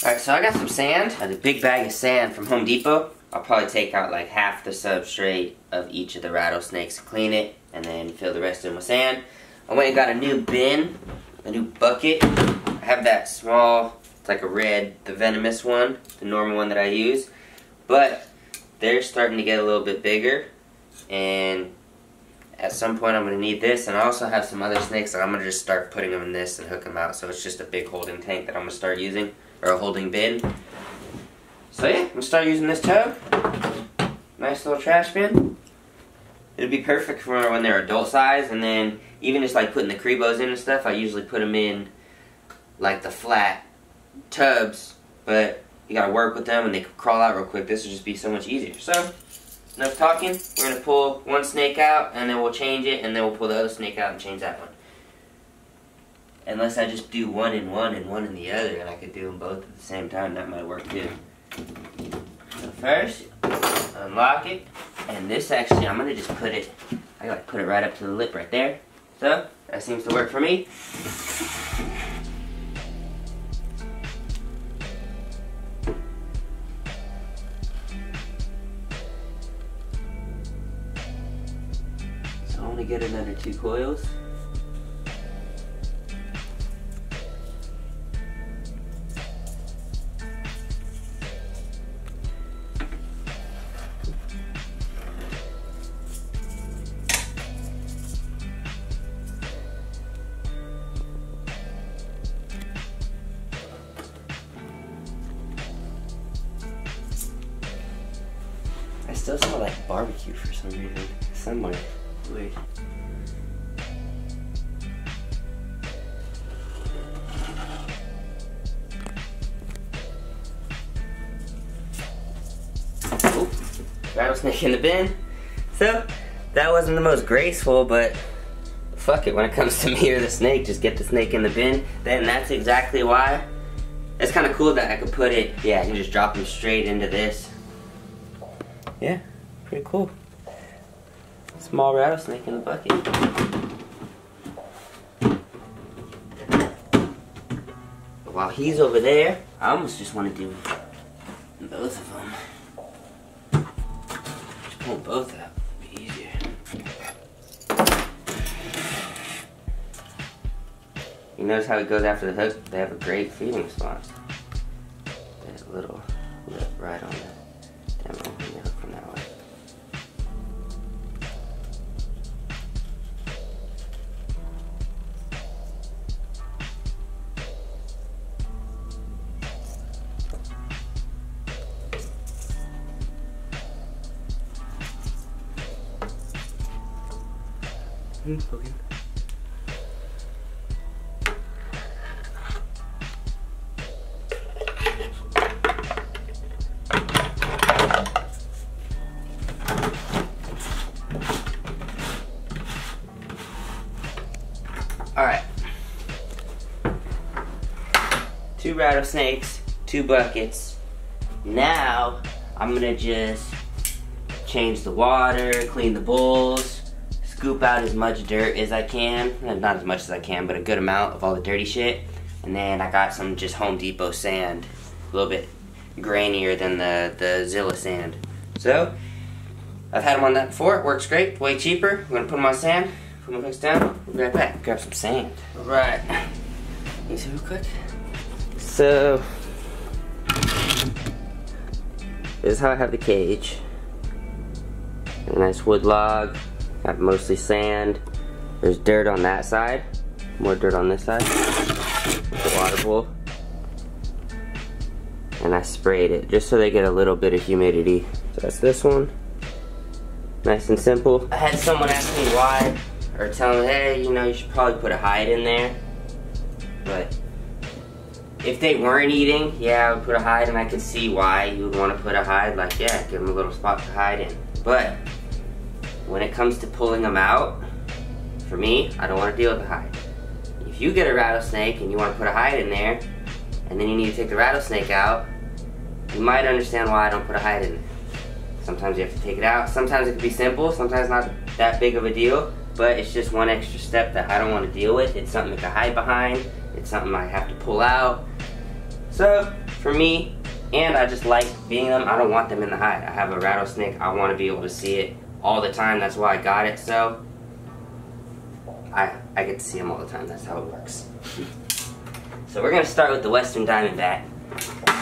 Alright, so I got some sand. I have a big bag of sand from Home Depot. I'll probably take out like half the substrate of each of the rattlesnakes, clean it, and then fill the rest of them with sand. I went and got a new bin, a new bucket. I have that small, it's like a red, the venomous one, the normal one that I use. But they're starting to get a little bit bigger, and at some point I'm going to need this. And I also have some other snakes that I'm going to just start putting them in this and hook them out. So it's just a big holding tank that I'm going to start using, or a holding bin. So yeah, I'm going to start using this tub. Nice little trash bin. It'll be perfect for when they're adult size, and then even just like putting the Crebos in and stuff, I usually put them in like the flat tubs, but you gotta work with them and they crawl out real quick. This will just be so much easier. So, enough talking. We're gonna pull one snake out and then we'll change it, and then we'll pull the other snake out and change that one. Unless I just do one in one and one in the other, and I could do them both at the same time, that might work too. So first, unlock it, and this actually, I'm gonna just put it, I like put it right up to the lip right there. So, that seems to work for me. So I want to get it under 2 coils. I still smell like barbecue for some reason. Somewhere. Weird. Oh, rattlesnake in the bin. So, that wasn't the most graceful, but fuck it, when it comes to me or the snake, just get the snake in the bin. Then that's exactly why. It's kind of cool that I could put it, yeah, I can just drop them straight into this. Yeah, pretty cool. Small rattlesnake in the bucket. But while he's over there, I almost just want to do both of them. Just pull both out. It'd be easier. You notice how he goes after the hook? They have a great feeding response. That little lip right on the demo. From that way. Okay. Alright. 2 rattlesnakes, 2 buckets. Now, I'm gonna just change the water, clean the bowls, scoop out as much dirt as I can. Not as much as I can, but a good amount of all the dirty shit. And then I got some just Home Depot sand. A little bit grainier than the Zilla sand. So, I've had them on that before. It works great. Way cheaper. I'm gonna put them on sand. Put my hooks down. We'll be right back. Grab some sand. Alright. You see real quick? So, this is how I have the cage. A nice wood log. Got mostly sand. There's dirt on that side. More dirt on this side. The water bowl. And I sprayed it just so they get a little bit of humidity. So that's this one. Nice and simple. I had someone ask me why, or tell me, hey, you know, you should probably put a hide in there. But if they weren't eating, yeah, I would put a hide, and I could see why you would want to put a hide. Like, yeah, give them a little spot to hide in. But when it comes to pulling them out, for me, I don't want to deal with the hide. If you get a rattlesnake and you want to put a hide in there, and then you need to take the rattlesnake out, you might understand why I don't put a hide in there. Sometimes you have to take it out. Sometimes it can be simple. Sometimes not that big of a deal. But it's just one extra step that I don't want to deal with. It's something to hide behind. It's something I have to pull out. So, for me, and I just like being them. I don't want them in the hide. I have a rattlesnake. I want to be able to see it all the time. That's why I got it. So I get to see them all the time. That's how it works. So we're gonna start with the Western Diamondback.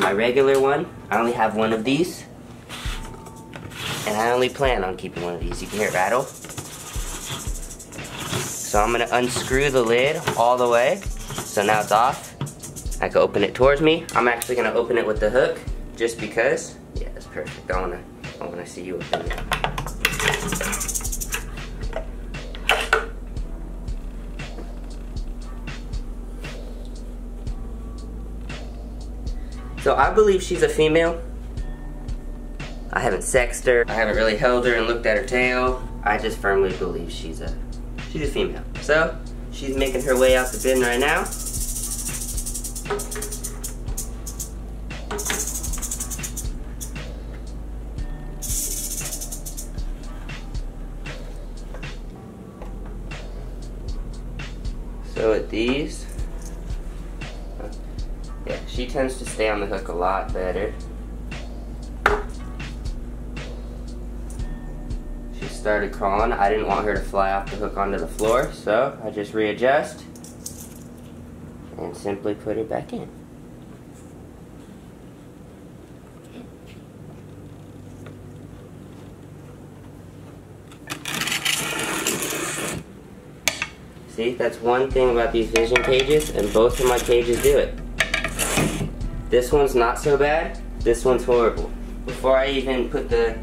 My regular one. I only have one of these, and I only plan on keeping one of these. You can hear it rattle. So I'm gonna unscrew the lid all the way. So now it's off. I can open it towards me. I'm actually gonna open it with the hook, just because. Yeah, that's perfect. I wanna see you open it. So I believe she's a female. I haven't sexed her. I haven't really held her and looked at her tail. I just firmly believe she's a female. So she's making her way out the bin right now. So with these, yeah, she tends to stay on the hook a lot better. She started crawling. I didn't want her to fly off the hook onto the floor, so I just readjust and simply put her back in. See, that's one thing about these vision cages, and both of my cages do it. This one's not so bad, this one's horrible. Before I even put the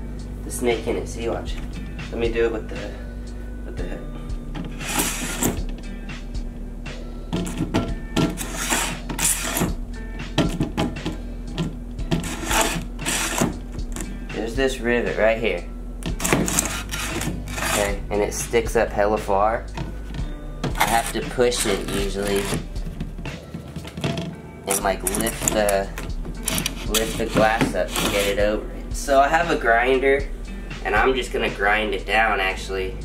snake in it, see, watch. Let me do it with the hook. There's this rivet right here. Okay, and it sticks up hella far. I have to push it usually and like lift the glass up to get it over it. So I have a grinder, and I'm just gonna grind it down actually,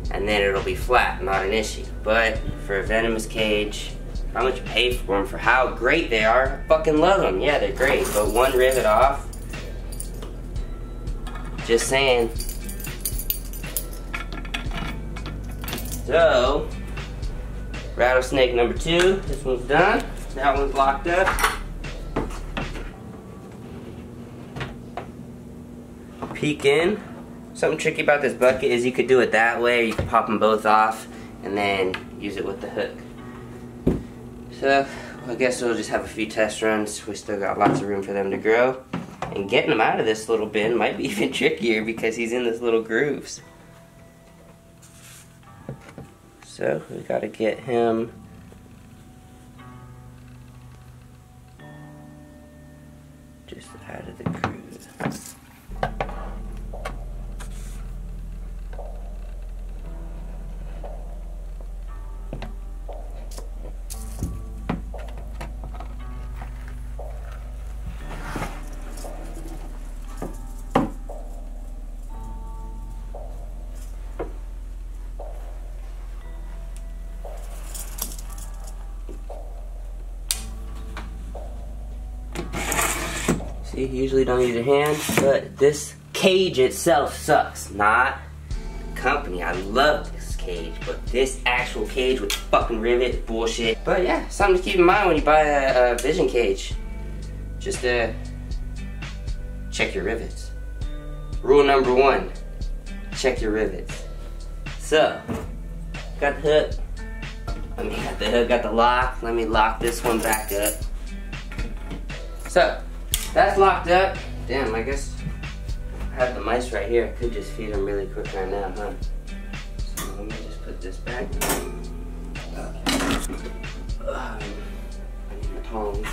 and then it'll be flat, not an issue. But for a venomous cage, how much you pay for them, for how great they are, I fucking love them. Yeah, they're great, but one rivet off, just saying. So, rattlesnake number 2, this one's done. That one's locked up. Peek in. Something tricky about this bucket is you could do it that way, or you could pop them both off and then use it with the hook. So, I guess we'll just have a few test runs. We still got lots of room for them to grow. And getting them out of this little bin might be even trickier because he's in this little grooves. So we gotta get him just out of the groove. See, you usually don't use your hand, but this cage itself sucks. Not the company. I love this cage, but this actual cage with the fucking rivet is bullshit. But yeah, something to keep in mind when you buy a vision cage. Just check your rivets. Rule number 1, check your rivets. So, got the hook. Got the hook, got the lock. Let me lock this one back up. So, that's locked up. Damn, I guess I have the mice right here. I could just feed them really quick right now, huh? So let me just put this back. I need my tongs.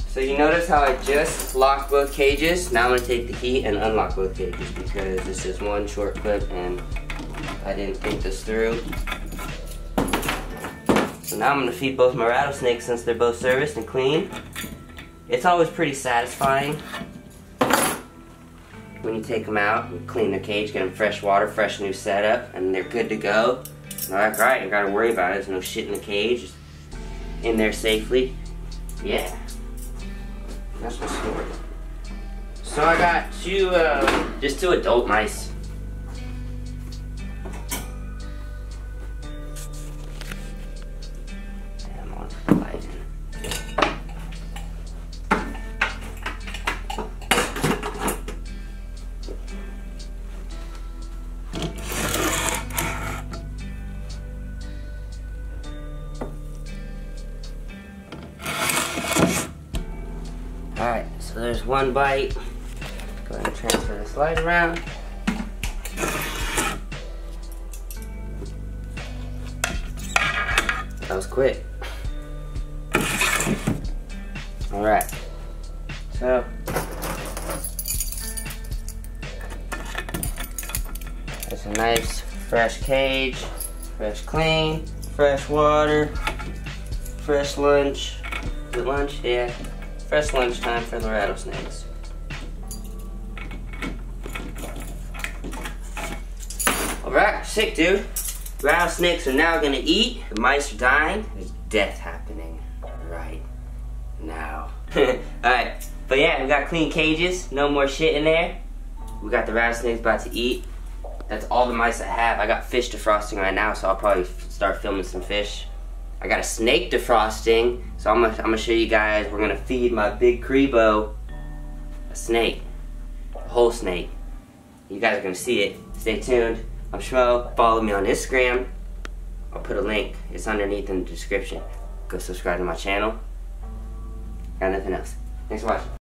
So you notice how I just locked both cages? Now I'm gonna take the key and unlock both cages because this is one short clip and I didn't think this through. So now I'm gonna feed both my rattlesnakes since they're both serviced and clean. It's always pretty satisfying when you take them out and clean their cage, get them fresh water, fresh new setup, and they're good to go. They're like, alright, you gotta worry about it. There's no shit in the cage. Just in there safely. Yeah. That's what's for. So I got just two adult mice. I'm on the light. Alright, so there's one bite. Go ahead and transfer this light around. That was quick. Alright, so it's a nice fresh cage, fresh clean, fresh water, fresh lunch. Is it lunch? Yeah. Fresh lunchtime for the rattlesnakes. Alright, sick dude. Rattlesnakes are now gonna eat. The mice are dying. There's death happening right now. Alright, but yeah, we got clean cages. No more shit in there. We got the rattlesnakes about to eat. That's all the mice I have. I got fish defrosting right now, so I'll probably start filming some fish. I got a snake defrosting, so I'm gonna show you guys. We're gonna feed my big Crebo a snake, a whole snake. You guys are gonna see it. Stay tuned. I'm Shmoe. Follow me on Instagram. I'll put a link. It's underneath in the description. Go subscribe to my channel. Got nothing else. Thanks for watching.